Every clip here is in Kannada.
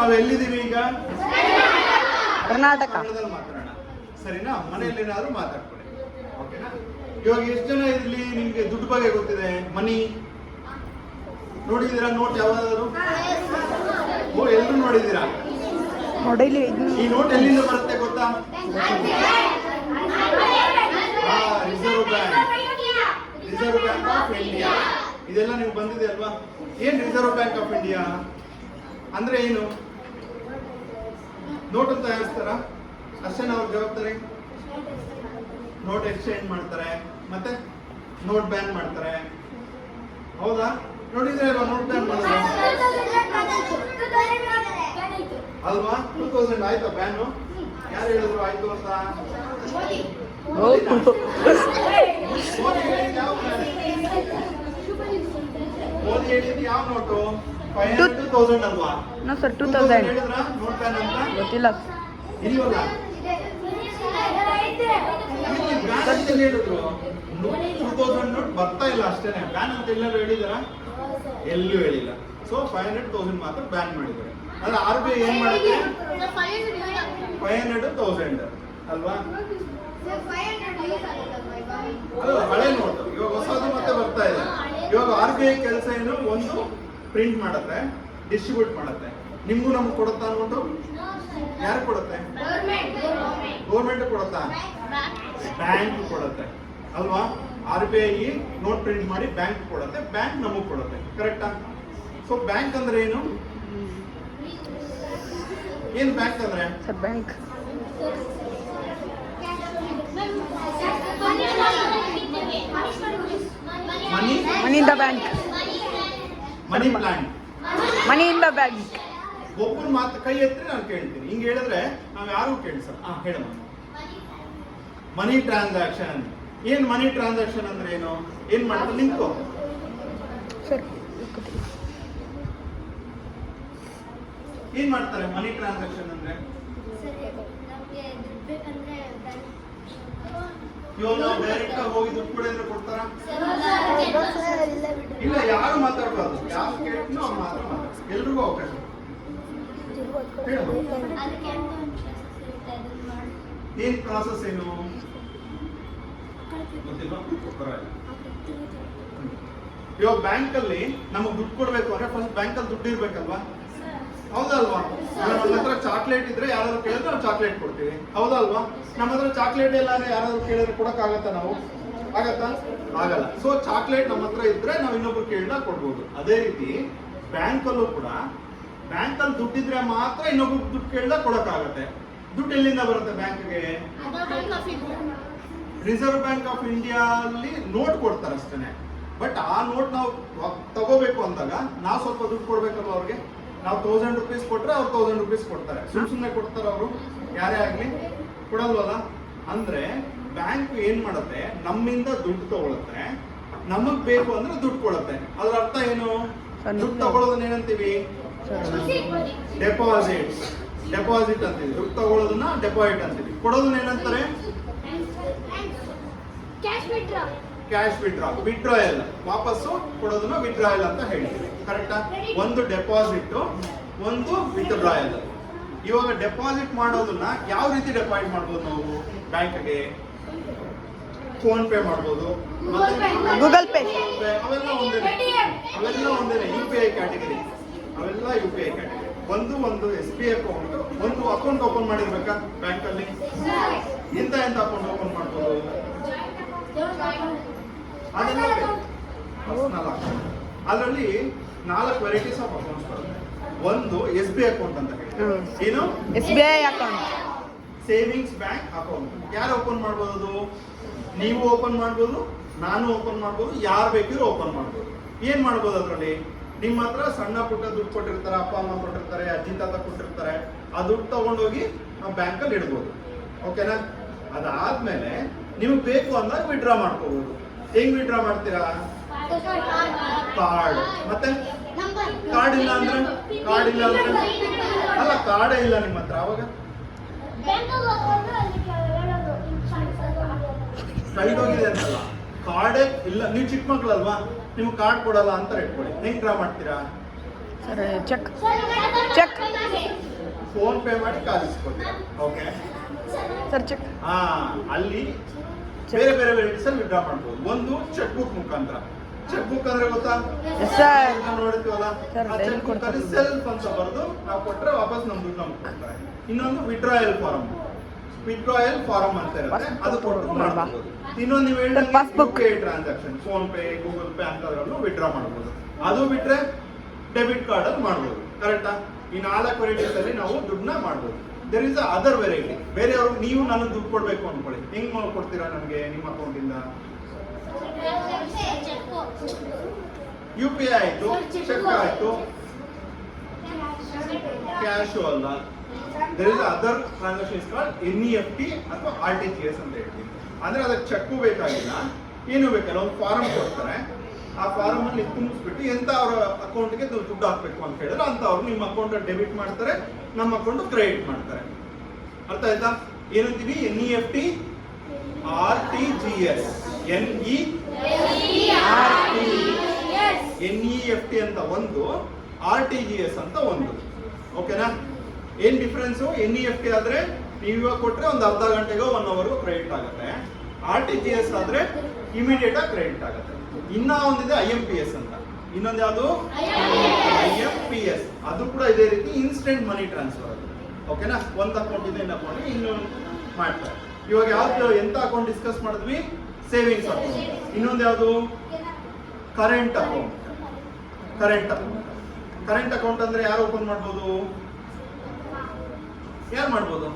ನಾವು ಎಲ್ಲಿದ್ದೀವಿ ಈಗ? ಕರ್ನಾಟಕ. ಕನ್ನಡದಲ್ಲಿ ಮಾತಾಡೋಣ, ಸರಿನಾ? ಮನೆಯಲ್ಲಿ ಏನಾದ್ರು ಮಾತಾಡ್ಕೊಳ್ಳಿ, ಓಕೆನಾ? ಇವಾಗ ಎಷ್ಟು ಜನ ಇಲ್ಲಿ ನಿಮ್ಗೆ ದುಡ್ಡು ಬಗ್ಗೆ ಗೊತ್ತಿದೆ? ಮನಿ ನೋಡಿದೀರಾ? ನೋಟ್ ಯಾವ್ದಾದ್ರು? ಓ, ಎಲ್ಲರೂ ನೋಡಿದೀರಾ? ಈ ನೋಟ್ ಎಲ್ಲಿಂದ ಬರುತ್ತೆ ಗೊತ್ತಾ? Reserve bank of India. ಇದೆಲ್ಲ ನೀವು ಬಂದಿದೆ ಅಲ್ವಾ? ಏನ್ ರಿಸರ್ವ್ ಬ್ಯಾಂಕ್ ಆಫ್ ಇಂಡಿಯಾ ಅಂದ್ರೆ ಏನು? ನೋಟ್ ಅಂತ ತಯಾರಿಸ್ತಾರ ಅಷ್ಟೇನ ಅವ್ರ ಜವಾಬ್ದಾರಿ? ನೋಟ್ ಎಕ್ಸ್ಚೇಂಜ್ ಮಾಡ್ತಾರೆ, ಮತ್ತೆ ನೋಟ್ ಬ್ಯಾನ್ ಮಾಡ್ತಾರೆ, ಹೌದಾ? ನೋಡಿದ್ರೆ ಅಲ್ವಾ ನೋಟ್ ಬ್ಯಾನ್ ಮಾಡೋದು ಅಲ್ವಾ? 2000 ಆಯ್ತಾ ಬ್ಯಾನು? ಯಾರು ಹೇಳಿದ್ರು ಆಯ್ತು ಅಂತ? ಮೋದಿ ಹೇಳಿದ್ದು ಯಾವ ನೋಟು? 500 2000 ಅಲ್ವಾ? 2000 ಹೇಳಿದ್ರ ನೋಟ್ ಬ್ಯಾನ್ ಅಂತ? ಗೊತ್ತಿಲ್ಲ. ಇಲ್ವಲ್ಲ, ಹೇಳಿದ್ರು 2000 ನೋಟ್ ಬರ್ತಾ ಇಲ್ಲ ಅಷ್ಟೇನೆ. ಬ್ಯಾನ್ ಅಂತ ಎಲ್ಲರೂ ಹೇಳಿದಾರ? ಎಲ್ಲೂ ಹೇಳಿಲ್ಲ. ಸೊ 500 1000 ಮಾತ್ರ ಬ್ಯಾನ್ ಮಾಡಿದ್ದಾರೆ. ಆದ್ರೆ RBI ಏನ್ ಮಾಡುತ್ತೆ? 500 1000 ಅಲ್ವಾ? ಅಲ್ಲ, ಹಳೆ ನೋಟ್ ಇವಾಗ ಹೊಸದು ಮತ್ತೆ ಬರ್ತಾ ಇದೆ. ಇವಾಗ RBI ಕೆಲಸ ಏನು? ಒಂದು ಪ್ರಿಂಟ್ ಮಾಡುತ್ತೆ, ಡಿಸ್ಟ್ರಿಬ್ಯೂಟ್ ಮಾಡುತ್ತೆ. ನಿಮ್ಗೂ ನಮ್ಗೆ ಕೊಡುತ್ತಾ ಅನ್ಬಿಟ್ಟು? ಯಾರು ಕೊಡುತ್ತೆ? ಗೌರ್ಮೆಂಟ್ ಕೊಡುತ್ತಾ? ಬ್ಯಾಂಕ್ ಕೊಡುತ್ತೆ ಅಲ್ವಾ? RBI ನೋಟ್ ಪ್ರಿಂಟ್ ಮಾಡಿ ಬ್ಯಾಂಕ್ ಕೊಡುತ್ತೆ, ಬ್ಯಾಂಕ್ ನಮಗ್ ಕೊಡುತ್ತೆ, ಕರೆಕ್ಟಾ? ಸೊ ಬ್ಯಾಂಕ್ ಅಂದ್ರೆ ಏನು? ಏನ್ ಬ್ಯಾಂಕ್ ಅಂದ್ರೆ? Bank money in the bank. Money plant. Money in the bank. ಒಬ್ಬರು ಮಾತು ಕೈ ಎತ್ತರೆ ನಾನು ಕೇಳ್ತೀನಿ. ಹಿಂಗ್ ಹೇಳಿದ್ರೆ ನಾವ್ ಯಾರು ಕೇಳಿಸಲ್ಲ. ಹೇಳಮ್ಮ. ಮನಿ ಟ್ರಾನ್ಸಾಕ್ಷನ್. ಏನ್ ಮನಿ ಟ್ರಾನ್ಸಾಕ್ಷನ್ ಅಂದ್ರೆ ಏನು? ಏನ್ ಮಾಡ್ತಾರೆ? ನಿಂತ್ಕೋ. ಏನ್ ಮಾಡ್ತಾರೆ ಮನಿ ಟ್ರಾನ್ಸಾಕ್ಷನ್ ಅಂದ್ರೆ? ಇವಾಗ ನಾವು ಡೈರೆಕ್ಟ್ ಆಗಿ ಹೋಗಿ ದುಡ್ಡು ಕೊಡಿ ಅಂದ್ರೆ ಕೊಡ್ತಾರ? ಇಲ್ಲ, ಯಾರು ಮಾತಾಡ್ಬಾರ್ದು. ಯಾರು ಕೇಳ್ತೀನೋ ಅವ್ರು ಮಾತ್ರ ಮಾತಾಡ್ತಾರೆ. ಎಲ್ರಿಗೂ ಅವಕಾಶ. ಏನ್ ಪ್ರಾಸೆಸ್ ಏನು ಗೊತ್ತಿಲ್ಲ? ಇವಾಗ ಬ್ಯಾಂಕ್ ಅಲ್ಲಿ ನಮಗ್ ದುಡ್ಡು ಕೊಡ್ಬೇಕು ಅಂದ್ರೆ ಫಸ್ಟ್ ಬ್ಯಾಂಕ್ ಅಲ್ಲಿ ದುಡ್ಡು ಇರ್ಬೇಕಲ್ವಾ? ಹೌದಲ್ವಾ? ನಮ್ಮ ಹತ್ರ ಚಾಕ್ಲೇಟ್ ಇದ್ರೆ ಯಾರಾದ್ರೂ ಕೇಳಿದ್ರೆ ನಾವು ಚಾಕ್ಲೇಟ್ ಕೊಡ್ತೀವಿ, ಹೌದಲ್ವಾ? ನಮ್ಮ ಹತ್ರ ಚಾಕ್ಲೇಟ್ ಇಲ್ಲ ಅಂದ್ರೆ ಯಾರಾದ್ರೂ ಕೇಳಿದ್ರೆ ಕೊಡಕ್ ಆಗತ್ತಾ? ನಾವು ಆಗತ್ತಾ? ಆಗಲ್ಲ. ಸೊ ಚಾಕ್ಲೇಟ್ ನಮ್ಮ ಹತ್ರ ಇದ್ರೆ ನಾವು ಇನ್ನೊಬ್ರು ಕೇಳಿದಾಗ ಕೊಡ್ಬೋದು. ಅದೇ ರೀತಿ ಬ್ಯಾಂಕ್ ಅಲ್ಲೂ ಕೂಡ ಬ್ಯಾಂಕ್ ಅಲ್ಲಿ ದುಡ್ಡಿದ್ರೆ ಮಾತ್ರ ಇನ್ನೊಬ್ರು ದುಡ್ಡು ಕೇಳಿದಾಗ ಕೊಡಕ್ ಆಗತ್ತೆ. ದುಡ್ಡು ಎಲ್ಲಿಂದ ಬರುತ್ತೆ ಬ್ಯಾಂಕ್ಗೆ? ರಿಸರ್ವ್ ಬ್ಯಾಂಕ್ ಆಫ್ ಇಂಡಿಯಾ ಅಲ್ಲಿ ನೋಟ್ ಕೊಡ್ತಾರೆ ಅಷ್ಟೇನೆ. ಬಟ್ ಆ ನೋಟ್ ನಾವು ತಗೋಬೇಕು ಅಂದಾಗ ನಾವು ಸ್ವಲ್ಪ ದುಡ್ಡು ಕೊಡ್ಬೇಕಲ್ವ ಅವ್ರಿಗೆ? ನಾವು 1000 ರೂಪೀಸ್ ಕೊಟ್ರೆ ಅವ್ರು 1000 ರೂಪೀಸ್ ಕೊಡ್ತಾರೆ. ಸುಮ್ಮನೆ ಕೊಡ್ತಾರೆ ಅವರು? ಯಾರೇ ಆಗ್ಲಿ ಕೊಡಲ್ವಲ್ಲ. ಅಂದ್ರೆ ಬ್ಯಾಂಕ್ ಏನ್ ಮಾಡುತ್ತೆ? ನಮ್ಮಿಂದ ದುಡ್ಡು ತಗೊಳುತ್ತೆ, ನಮಗ್ ಬೇಕು ಅಂದ್ರೆ ದುಡ್ಡು ಕೊಡುತ್ತೆ. ಅದ್ರ ಅರ್ಥ ಏನು? ದುಡ್ಡು ತಗೊಳ್ಳೋದನ್ನ ಏನಂತೀವಿ? ಡೆಪಾಸಿಟ್. ಡೆಪಾಸಿಟ್ ಅಂತೀವಿ. ದುಡ್ಡು ತಗೊಳ್ಳೋದನ್ನ ಡೆಪಾಸಿಟ್ ಅಂತೀವಿ. ಕೊಡೋದನ್ನ ಏನಂತಾರೆ? Cash withdraw. ವಿಡ್ರಾಯಲ್, ವಾಪಸ್ಸು ಕೊಡೋದನ್ನ ವಿಡ್ರಾಯಲ್ ಅಂತ ಹೇಳ್ತೀವಿ, ಕರೆಕ್ಟಾ? ಒಂದು ಡೆಪಾಸಿಟ್, ಒಂದು ವಿಡ್ರಾಯಲ್. ಇವಾಗ ಡೆಪಾಸಿಟ್ ಮಾಡೋದನ್ನ ಯಾವ ರೀತಿ ಡೆಪಾಸಿಟ್ ಮಾಡ್ಬೋದು ನಾವು ಬ್ಯಾಂಕ್ಗೆ? ಫೋನ್ ಪೇ ಮಾಡ್ಬೋದು, ಗೂಗಲ್ ಪೇ, ಅವೆಲ್ಲ ಒಂದೇನೆ UPI ಕ್ಯಾಟಗರಿ. ಅವೆಲ್ಲ UPI ಕ್ಯಾಟಗರಿ. ಒಂದು SBI ಅಕೌಂಟ್, ಒಂದು ಅಕೌಂಟ್ ಓಪನ್ ಮಾಡಿರ್ಬೇಕಾ ಬ್ಯಾಂಕ್ ಅಲ್ಲಿ? ಎಂತ ಅಕೌಂಟ್ ಓಪನ್ ಮಾಡ್ಬೋದು? ಅದರಲ್ಲಿ 4 ವೆರೈಟೀಸ್ ಆಫ್ ಅಕೌಂಟ್ಸ್ ಬರುತ್ತೆ. ಒಂದು SBI ಅಕೌಂಟ್ ಅಂತ ಹೇಳ್ತೀವಿ. ಏನು? SBI account, savings bank account. ಯಾರು ಓಪನ್ ಮಾಡ್ಬೋದು? ನೀವು ಓಪನ್ ಮಾಡ್ಬೋದು, ನಾನು ಓಪನ್ ಮಾಡ್ಬೋದು, ಯಾರು ಬೇಕಿದ್ರು ಓಪನ್ ಮಾಡ್ಬೋದು. ಏನ್ ಮಾಡ್ಬೋದು ಅದರಲ್ಲಿ? ನಿಮ್ಮ ಹತ್ರ ಸಣ್ಣ ಪುಟ್ಟ ದುಡ್ಡು ಕೊಟ್ಟಿರ್ತಾರೆ, ಅಪ್ಪ ಅಮ್ಮ ಕೊಟ್ಟಿರ್ತಾರೆ, ಅಜ್ಜಿ ತಾತ ಕೊಟ್ಟಿರ್ತಾರೆ. ಆ ದುಡ್ಡು ತಗೊಂಡೋಗಿ ನಾವು ಬ್ಯಾಂಕಲ್ಲಿ ಇಡ್ಬೋದು, ಓಕೆನಾ? ಅದಾದ್ಮೇಲೆ ನಿಮ್ಗೆ ಬೇಕು ಅಂದಾಗ ವಿಡ್ರಾ ಮಾಡ್ಕೋಬಹುದು. ಹೆಂಗ್ ವಿಡ್ರಾ ಮಾಡ್ತೀರಾ? ಕಾರ್ಡ್. ಮತ್ತೆ ಕಾರ್ಡ್ ಇಲ್ಲ ಅಂದ್ರೆ? ಅಲ್ಲ, ಕಾರ್ಡೇ ಇಲ್ಲ ನಿಮ್ಮ ಹತ್ರ, ಅವಾಗ ಕೈದೋಗಿದೆ ಅಂತಲ್ಲ, ಕಾರ್ಡೇ ಇಲ್ಲ. ನೀವು ಚಿಕ್ಕ ಮಕ್ಳಲ್ವಾ, ನಿಮ್ಗೆ ಕಾರ್ಡ್ ಕೊಡಲ್ಲ ಅಂತ ಇಟ್ಕೊಳ್ಳಿ. ಹೆಂಗ್ ಡ್ರಾ ಮಾಡ್ತೀರಾ? Sir check check PhonePe ಮಾಡಿ ಕಾಲಿಸ್ಕೊತೀರಾ. Okay sir check. ಹಾ, ಅಲ್ಲಿ ಬೇರೆ ಬೇರೆ ವೆರೈಟೀಸ್ ಅಲ್ಲಿ ವಿಡ್ರಾ ಮಾಡ್ಬೋದು. ಒಂದು ಚೆಕ್ ಬುಕ್ ಮುಖಾಂತರ. ಚೆಕ್ ಬುಕ್ ಅಂದ್ರೆ ಗೊತ್ತಾ? ಸರ್ ನೋಡ್ತೀವಲ್ಲ, ಸರ್, ಆ ಚೆಕ್ ಬುಕ್ ಅಲ್ಲಿ ಸೆಲ್ಫ್ ಅಂತ ಬರೆದು ನಾವು ಕೊಟ್ರೆ ವಾಪಸ್ ನಮ್ ದುಡ್ಡು ನಮ್ಗೆ ಕೊಡ್ತಾರೆ. ಇನ್ನೊಂದು ವಿಡ್ರಾಯಲ್ ಫಾರಂ ಅಂತ ಇರುತ್ತೆ, ಅದು ಕೊಟ್ಟು ಮಾಡ್ಬೋದು. ಇನ್ನೊಂದು ನೀವು ಹೇಳಿದ್ರೆ transaction, PhonePe, Google Pay ಅಂತದ್ರಲ್ಲೂ ವಿಡ್ರಾ ಮಾಡ್ಬೋದು. ಅದು ಬಿಟ್ರೆ ಡೆಬಿಟ್ ಕಾರ್ಡ್ ಅಲ್ಲಿ ಮಾಡ್ಬೋದು. ಕರೆಕ್ಟಾ? ಈ 4 ವೆರೈಟೀಸ್ ಅಲ್ಲಿ ನಾವು ದುಡ್ಡನ್ನ ಮಾಡ್ಬೋದು. There is other variety. ಬೇರೆಯವರು ನೀವು ನನಗೆ ದುಡ್ಡು ಕೊಡ್ಬೇಕು ಅನ್ಕೊಳ್ಳಿ, ಹೆಂಗ್ ಕೊಡ್ತೀರಾ ನನಗೆ ನಿಮ್ಮ ಅಕೌಂಟ್ ಇಂದ? UPI ಆಯ್ತು, ಚೆಕ್ ಆಯ್ತು, ಕ್ಯಾಶು ಅಲ್ಲ. There is other transactions called NEFT ಅಥವಾ RTGS ಅಂತ ಹೇಳ್ತೀವಿ. ಅಂದ್ರೆ ಅದಕ್ಕೆ ಚೆಕ್ ಬೇಕಾಗಿಲ್ಲ, ಏನು ಬೇಕಲ್ಲ, ಒಂದು ಫಾರಂ ಕೊಡ್ತಾರೆ. ಆ ಫಾರಂ ಅಲ್ಲಿ ತುಂಬಿಸ್ಬಿಟ್ಟು ಎಂತ ಅವರ ಅಕೌಂಟ್ಗೆ ದುಡ್ಡು ಹಾಕ್ಬೇಕು ಅಂತ ಹೇಳಿದ್ರೆ ಅಂತ ಅವ್ರು ನಿಮ್ಮ ಅಕೌಂಟ್ ಡೆಬಿಟ್ ಮಾಡ್ತಾರೆ, ನಮ್ಮ ಅಕೌಂಟ್ ಕ್ರೆಡಿಟ್ ಮಾಡ್ತಾರೆ. ಅರ್ಥ ಆಯ್ತಾ? ಏನಂತೀವಿ? NEFT RTGS. NEFT ಅಂತ ಒಂದು, RTGS ಅಂತ ಒಂದು. ಓಕೆನಾ? ಏನ್ ಡಿಫ್ರೆನ್ಸ್? NEFT ಆದ್ರೆ ನೀವು ಇವಾಗ ಕೊಟ್ರೆ ಒಂದು ಅರ್ಧ ಗಂಟೆಗೋ 1 ಅವರ್ಗೋ ಕ್ರೆಡಿಟ್ ಆಗುತ್ತೆ. RTGS ಆದ್ರೆ ಇಮಿಡಿಯೇಟ್ ಆಗಿ ಕ್ರೆಡಿಟ್ ಆಗುತ್ತೆ. ಇನ್ನ ಒಂದಿದೆ IMPS ಅಂತ. ಇನ್ನೊಂದು ಯಾವುದು? IMPS. ಅದು ಕೂಡ ಇದೇ ರೀತಿ ಇನ್ಸ್ಟೆಂಟ್ ಮನಿ ಟ್ರಾನ್ಸ್ಫರ್. ಅದು ಓಕೆನಾ? ಒಂದು ಅಕೌಂಟ್ ಇದೆ, ಇನ್ನೊಂದು ಅಕೌಂಟ್ ಇನ್ನೊಂದು ಮಾಡ್ತಾರೆ. ಇವಾಗ ಯಾವ್ದು ಎಂತ ಅಕೌಂಟ್ ಡಿಸ್ಕಸ್ ಮಾಡಿದ್ವಿ? Savings account. ಇನ್ನೊಂದು ಯಾವುದು? Current account. ಕರೆಂಟ್ ಅಕೌಂಟ್ ಅಂದ್ರೆ ಯಾರು ಓಪನ್ ಮಾಡ್ಬೋದು? ಯಾರು ಮಾಡ್ಬೋದು?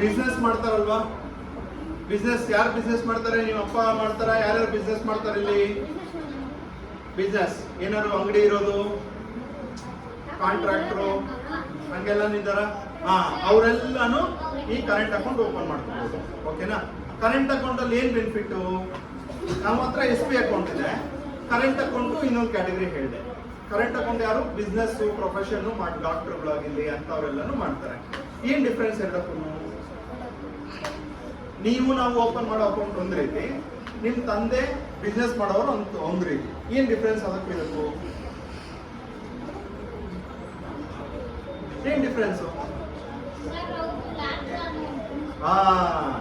ಬಿಸ್ನೆಸ್ ಮಾಡ್ತಾರಲ್ವಾ? ಬಿಸ್ನೆಸ್ ಯಾರು ಬಿಸ್ನೆಸ್ ಮಾಡ್ತಾರೆ? ನಿಮ್ಮ ಅಪ್ಪ ಮಾಡ್ತಾರ? ಯಾರ್ಯಾರು ಬಿಸ್ನೆಸ್ ಮಾಡ್ತಾರೆ ಇಲ್ಲಿ? ಬಿಸ್ನೆಸ್ ಏನಾದ್ರು ಅಂಗಡಿ ಇರೋದು, ಕಾಂಟ್ರಾಕ್ಟರು, ಹಂಗೆಲ್ಲ ನಿಂತಾರ? ಅವರೆಲ್ಲಾನು ಈ ಕರೆಂಟ್ ಅಕೌಂಟ್ ಓಪನ್ ಮಾಡ್ಕೋಬಹುದು. ಓಕೆನಾ? ಕರೆಂಟ್ ಅಕೌಂಟ್ ಅಲ್ಲಿ ಏನ್ ಬೆನಿಫಿಟ್? ನಮ್ಮ ಹತ್ರ SB ಅಕೌಂಟ್ ಇದೆ. ಕರೆಂಟ್ ಅಕೌಂಟ್ ಇನ್ನೊಂದು ಕ್ಯಾಟಗರಿ ಹೇಳಿದೆ. ಕರೆಂಟ್ ಅಕೌಂಟ್ ಯಾರು ಬಿಸ್ನೆಸ್ ಪ್ರೊಫೆಷನ್ ಡಾಕ್ಟರ್ಗಳಾಗಿರ್ಲಿ ಅಂತವ್ರೆಲ್ಲಾನು ಮಾಡ್ತಾರೆ. ಏನ್ ಡಿಫ್ರೆನ್ಸ್ ಎರಡಕ್ಕೂ? ನೀವು ನಾವು ಓಪನ್ ಮಾಡೋ ಅಕೌಂಟ್ ಒಂದ್ ರೀತಿ, ನಿಮ್ ತಂದೆ ಬಿಸ್ನೆಸ್ ಮಾಡೋರು ಒಂದ್ ರೀತಿ. ಏನ್ ಡಿಫ್ರೆನ್ಸ್ ಅದಕ್ಕೂ ಇದಕ್ಕೂ? ಏನ್ ಡಿಫ್ರೆನ್ಸ್?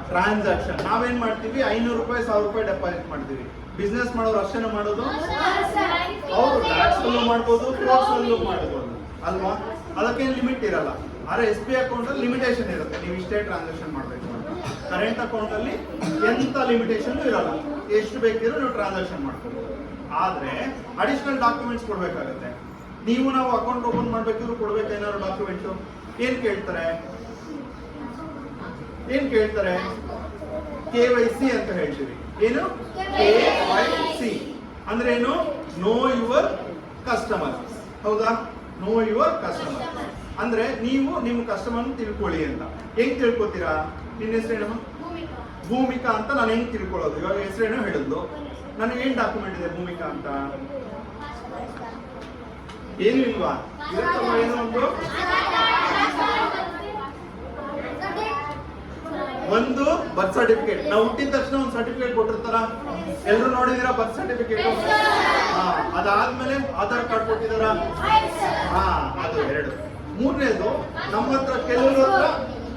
ಟ್ರಾನ್ಸಾಕ್ಷನ್. ನಾವೇನ್ ಮಾಡ್ತೀವಿ? 500 ರೂಪಾಯಿ 1000 ರೂಪಾಯಿ ಡೆಪಾಸಿಟ್ ಮಾಡ್ತೀವಿ. ಬಿಸ್ನೆಸ್ ಮಾಡೋರು ಅಷ್ಟೇನ ಮಾಡೋದು? ಅವ್ರು ಟ್ಯಾಕ್ಸ್ ಅಲ್ಲೂ ಮಾಡ್ಬೋದು, ಫ್ರೋಡ್ಸ್ ಅಲ್ಲೂ ಮಾಡ್ಬೋದು ಅಲ್ವಾ? ಅದಕ್ಕೇನು ಲಿಮಿಟ್ ಇರಲ್ಲ. ಆದ್ರೆ SB ಅಕೌಂಟ್ ಅಲ್ಲಿ ಲಿಮಿಟೇಷನ್ ಇರುತ್ತೆ, ನೀವು ಇಷ್ಟೇ ಟ್ರಾನ್ಸಾಕ್ಷನ್ ಮಾಡ್ಬೇಕು ಅಂತ. ಕರೆಂಟ್ ಅಕೌಂಟ್ ಅಲ್ಲಿ ಎಂತ ಲಿಮಿಟೇಷನ್ ಇರಲ್ಲ, ಎಷ್ಟು ಬೇಕಿರೋ ನೀವು ಟ್ರಾನ್ಸಾಕ್ಷನ್ ಮಾಡ್ಕೋಬಹುದು. ಆದ್ರೆ ಅಡಿಷನಲ್ ಡಾಕ್ಯುಮೆಂಟ್ಸ್ ಕೊಡ್ಬೇಕಾಗತ್ತೆ. ನೀವು ನಾವು ಅಕೌಂಟ್ ಓಪನ್ ಮಾಡ್ಬೇಕಿದ್ರು ಕೊಡ್ಬೇಕು ಏನಾದ್ರು ಡಾಕ್ಯುಮೆಂಟ್ಸ್. ಏನ್ ಕೇಳ್ತಾರೆ? KYC ಅಂತ ಹೇಳ್ತೀವಿ. ಏನು? KYC ಅಂದ್ರೆ ಏನು? Know your customer. ಹೌದಾ? ನೋ ಯುವರ್ ಕಸ್ಟಮರ್ ಅಂದ್ರೆ ನೀವು ನಿಮ್ಮ ಕಸ್ಟಮರ್ ತಿಳ್ಕೊಳ್ಳಿ ಅಂತ. ಹೆಂಗ್ ತಿಳ್ಕೊತೀರಾ? ನಿನ್ನ ಹೆಸರೇನಮ್ಮ? ಭೂಮಿಕಾ ಅಂತ. ನಾನು ಹೆಂಗ್ ತಿಳ್ಕೊಳ್ಳೋದು? ಇವಾಗ ಹೆಸರೇನೋ ಹೇಳಿದ್ಲು, ನನಗೆ ಏನ್ ಡಾಕ್ಯುಮೆಂಟ್ ಇದೆ ಭೂಮಿಕಾ ಅಂತ? ಏನು ಇಲ್ವಾ? ಇರತ್ತಲ್ಲ ಏನೋ ಒಂದು ಬರ್ತ್ ಸರ್ಟಿಫಿಕೇಟ್. ನಾವು ಹುಟ್ಟಿದ ತಕ್ಷಣ ಒಂದು ಸರ್ಟಿಫಿಕೇಟ್ ಕೊಟ್ಟಿರ್ತಾರ, ಎಲ್ರು ನೋಡಿದೀರಾ ಬರ್ತ್ ಸರ್ಟಿಫಿಕೇಟ್? ಅದಾದ್ಮೇಲೆ ಆಧಾರ್ ಕಾರ್ಡ್ ಕೊಟ್ಟಿದಾರ? ಅದು 2. ಮೂರನೇದು, ನಮ್ಮ ಹತ್ರ ಕೆಲವ್ರ ಹತ್ರ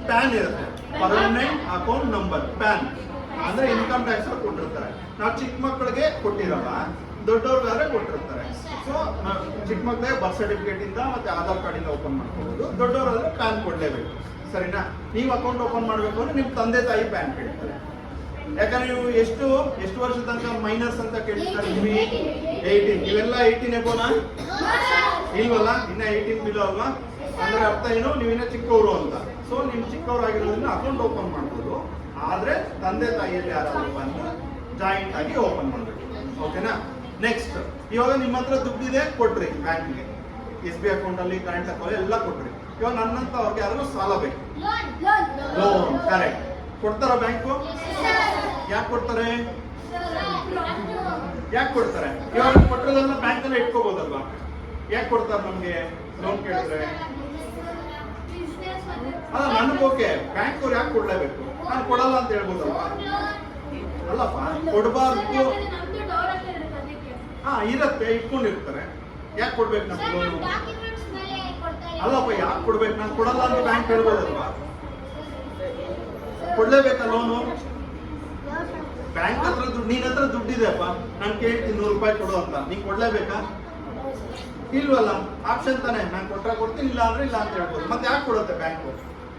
ಪ್ಯಾನ್ ಇರುತ್ತೆ, ಪರ್ಮನೆಂಟ್ ಅಕೌಂಟ್ ನಂಬರ್, ಪ್ಯಾನ್ ಅಂದ್ರೆ ಇನ್ಕಮ್ ಟ್ಯಾಕ್ಸ್ ಕೊಟ್ಟಿರ್ತಾರೆ. ನಾವು ಚಿಕ್ಕ ಮಕ್ಕಳಿಗೆ ಕೊಟ್ಟಿರಲ್ಲ, ದೊಡ್ಡವ್ರಿಗಾದ್ರೆ ಕೊಟ್ಟಿರ್ತಾರೆ. ಸೊ ಚಿಕ್ಕ ಮಕ್ಕಳಿಗೆ ಬರ್ತ್ ಸರ್ಟಿಫಿಕೇಟ್ ಇಂದ ಮತ್ತೆ ಆಧಾರ್ ಕಾರ್ಡ್ ಇಂದ ಓಪನ್ ಮಾಡ್ಕೋಬಹುದು. ದೊಡ್ಡವರಾದ್ರೆ ಪ್ಯಾನ್ ಕೊಡ್ಲೇಬೇಕು. ಸರಿನಾ? ನೀವು ಅಕೌಂಟ್ ಓಪನ್ ಮಾಡ್ಬೇಕು ಅಂದ್ರೆ ನಿಮ್ ತಂದೆ ತಾಯಿ ಪ್ಯಾನ್ ಕೇಳ್ತಾರೆ. ಯಾಕಂದ್ರೆ ನೀವು ಎಷ್ಟು ವರ್ಷ ತನಕ ಮೈನರ್ಸ್ ಅಂತ ಕೇಳ್ತಾರೆ? 18. ನೀವೆಲ್ಲ 18 ಎಬೋನಾ? ಇಲ್ವಲ್ಲ, ಇನ್ನ 18 ಬಿಲೋ ಅಲ್ವಾ? ಅಂದ್ರೆ ಅರ್ಥ ಏನು? ನೀವಿನ್ನ ಚಿಕ್ಕವರು ಅಂತ. ಸೊ ನಿಮ್ ಚಿಕ್ಕವ್ರು ಆಗಿರೋದ್ರಿಂದ ಅಕೌಂಟ್ ಓಪನ್ ಮಾಡ್ಬೋದು. ಆದ್ರೆ ತಂದೆ ತಾಯಿಯಲ್ಲಿ ಯಾರಾದ್ರೂ ಬಂದು ಜಾಯಿಂಟ್ ಆಗಿ ಓಪನ್ ಮಾಡ್ಬೇಕು. ಓಕೆನಾ? ನೆಕ್ಸ್ಟ್, ಇವಾಗ ನಿಮ್ಮ ಹತ್ರ ದುಡ್ಡಿದೆ, ಕೊಟ್ರಿ ಬ್ಯಾಂಕ್ಗೆ. SB ಅಕೌಂಟ್ ಅಲ್ಲಿ, ಕರೆಂಟ್ ಅಕೌಂಟ್ ಎಲ್ಲ ಕೊಟ್ರಿ. ಇವಾಗ ನನ್ನಂತ ಅವ್ರಿಗೆ ಯಾರಿಗೂ ಸಾಲ ಬೇಕು, ಲೋನ್. ಕರೆಕ್ಟ್. ಕೊಡ್ತಾರ ಬ್ಯಾಂಕು? ಯಾಕೆ ಕೊಡ್ತಾರೆ? ಇವಾಗ ಕೊಟ್ಟರೆಲ್ಲ ಬ್ಯಾಂಕ್ ಅಲ್ಲೇ ಇಟ್ಕೋಬಹುದಲ್ವಾ? ಯಾಕೆ ಕೊಡ್ತಾರೆ ನಮ್ಗೆ ಲೋನ್ ಕೇಳಿದ್ರೆ? ಅಲ್ಲ, ನನಗೆ ಓಕೆ, ಬ್ಯಾಂಕ್ ಅವ್ರು ಯಾಕೆ ಕೊಡ್ಲೇಬೇಕು? ನಾನು ಕೊಡಲ್ಲ ಅಂತ ಹೇಳ್ಬೋದಲ್ವಾ? ಅಲ್ಲಪ್ಪ, ಕೊಡಬಾರ್ದು. ಇರತ್ತೆ, ಇಟ್ಕೊಂಡಿರ್ತಾರೆ. ಯಾಕೆ ಕೊಡ್ಬೇಕು ನಮ್ಗೆ ಸರ್ ಲೋನು? ಡಾಕ್ಯುಮೆಂಟ್ಸ್ ಮೇಲೆ ಕೊಡ್ತಾರೆ. ಅಲ್ಲಪ್ಪ ಯಾಕೆ ಕೊಡ್ಬೇಕು? ನಾನು ಕೊಡಲ್ಲ ಅಂತ ಬ್ಯಾಂಕ್ ಹೇಳ್ಬೋದಲ್ವಾ? ಕೊಡ್ಲೇಬೇಕಾ ಲೋನು? ಬ್ಯಾಂಕ್ ಹತ್ರ ದುಡ್ಡು, ನಿನ್ನ ಹತ್ರ ದುಡ್ಡಿದೆಪ್ಪ, ನಾನು ಕೇಳ್ತೀನಿ 100 ರೂಪಾಯಿ ಕೊಡು ಅಂತ, ನೀನ್ ಕೊಡ್ಲೇಬೇಕಾ? ಇಲ್ವಲ್ಲ, ಆಪ್ಷನ್ ತಾನೆ. ನಾನು ಕೊಟ್ರೆ ಕೊಡ್ತೀನಿ, ಇಲ್ಲ ಅಂದ್ರೆ ಇಲ್ಲ ಅಂತ ಹೇಳ್ಬೋದು. ಮತ್ತೆ ಯಾಕೆ ಕೊಡುತ್ತೆ ಬ್ಯಾಂಕು?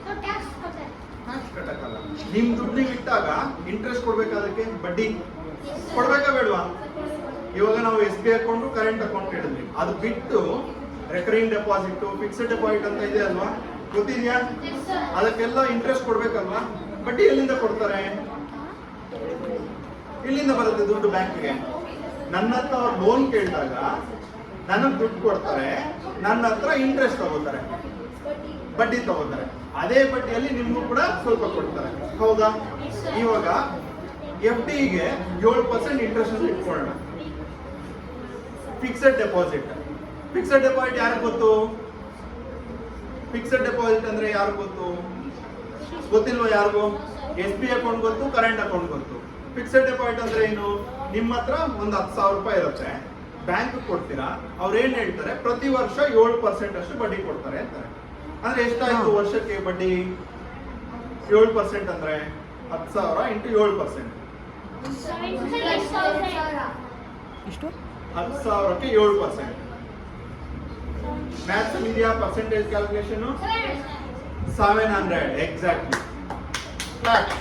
ಸೊ ಟ್ಯಾಕ್ಸ್ ಕೊಡ್ತಾರೆ. ಟ್ಯಾಕ್ಸ್ ಕಟ್ಟಕ್ಕಲ್ಲ. ನಿಮ್ ದುಡ್ಡಿಗೆ ಇಟ್ಟಾಗ ಇಂಟ್ರೆಸ್ಟ್ ಕೊಡ್ಬೇಕಾ? ಅದಕ್ಕೆ ಬಡ್ಡಿ ಕೊಡ್ಬೇಕಾ ಬೇಡವಾ? ಇವಾಗ ನಾವು SBI ಅಕೌಂಟ್, ಕರೆಂಟ್ ಅಕೌಂಟ್ ಹೇಳಿದ್ವಿ. ಅದು ಬಿಟ್ಟು ರೆಕರಿಂಗ್ ಡೆಪಾಸಿಟ್, ಫಿಕ್ಸ್ಡ್ ಡೆಪಾಸಿಟ್ ಅಂತ ಇದೆ ಅಲ್ವಾ, ಗೊತ್ತಿದ್ಯಾ? Yes sir. ಅದಕ್ಕೆಲ್ಲ ಇಂಟ್ರೆಸ್ಟ್ ಕೊಡ್ಬೇಕಲ್ವಾ? ಬಡ್ಡಿ ಎಲ್ಲಿಂದ ಕೊಡ್ತಾರೆ? ಎಲ್ಲಿಂದ ಬರುತ್ತೆ ದುಡ್ಡು ಬ್ಯಾಂಕ್ಗೆ? ನನ್ನ ಹತ್ರ ಅವ್ರು ಲೋನ್ ಕೇಳಿದಾಗ ನನಗೆ ದುಡ್ಡು ಕೊಡ್ತಾರೆ, ನನ್ನ ಹತ್ರ ಇಂಟ್ರೆಸ್ಟ್ ತಗೋತಾರೆ, ಬಡ್ಡಿ ತಗೋತಾರೆ. ಅದೇ ಬಡ್ಡಿಯಲ್ಲಿ ನಿಮ್ಗೂ ಕೂಡ ಸ್ವಲ್ಪ ಕೊಡ್ತಾರೆ, ಹೌದಾ? ಇವಾಗ FD-ಗೆ 7% ಇಂಟ್ರೆಸ್ಟ್ ಅಂತ ಇಟ್ಕೊಳ್ಳೋಣ. ಫಿಕ್ಸೆಡ್ ಡೆಪಾಸಿಟ್, ಫಿಕ್ಸೆಡ್ ಡೆಪಾಸಿಟ್ ಯಾರಿಗೆ ಗೊತ್ತು? ಫಿಕ್ಸೆಡ್ ಡೆಪಾಸಿಟ್ ಅಂದ್ರೆ ಯಾರು ಗೊತ್ತು? ಗೊತ್ತಿಲ್ವಾ ಯಾರಿಗೂ? SBI ಅಕೌಂಟ್ ಗೊತ್ತು, ಕರೆಂಟ್ ಅಕೌಂಟ್ ಗೊತ್ತು. ಫಿಕ್ಸೆಡ್ ಡೆಪಾಸಿಟ್ ಅಂದ್ರೆ ಏನು? ನಿಮ್ಮ ಹತ್ರ ಒಂದು 10,000 ರೂಪಾಯಿ ಇರುತ್ತೆ, ಬ್ಯಾಂಕ್ ಕೊಡ್ತೀರಾ. ಅವ್ರು ಏನ್ ಹೇಳ್ತಾರೆ, ಪ್ರತಿ ವರ್ಷ 7% ಅಷ್ಟು ಬಡ್ಡಿ ಕೊಡ್ತಾರೆ ಅಂತಾರೆ. ಅಂದ್ರೆ ಎಷ್ಟಾಯ್ತು ವರ್ಷಕ್ಕೆ ಬಡ್ಡಿ? 7% ಅಂದ್ರೆ 10,000 ಇಂಟು 7%. ಎಷ್ಟು? 10,000ಕ್ಕೆ 7%. ಮ್ಯಾಥ್ಸ್ ಅಲ್ಲಿ ಇದೆಯಾ ಪರ್ಸೆಂಟೇಜ್ ಕ್ಯಾಲ್ಕುಲೇಷನ್? 700 ಎಕ್ಸಾಕ್ಟ್ಲಿ. ಫ್ಲಾಟ್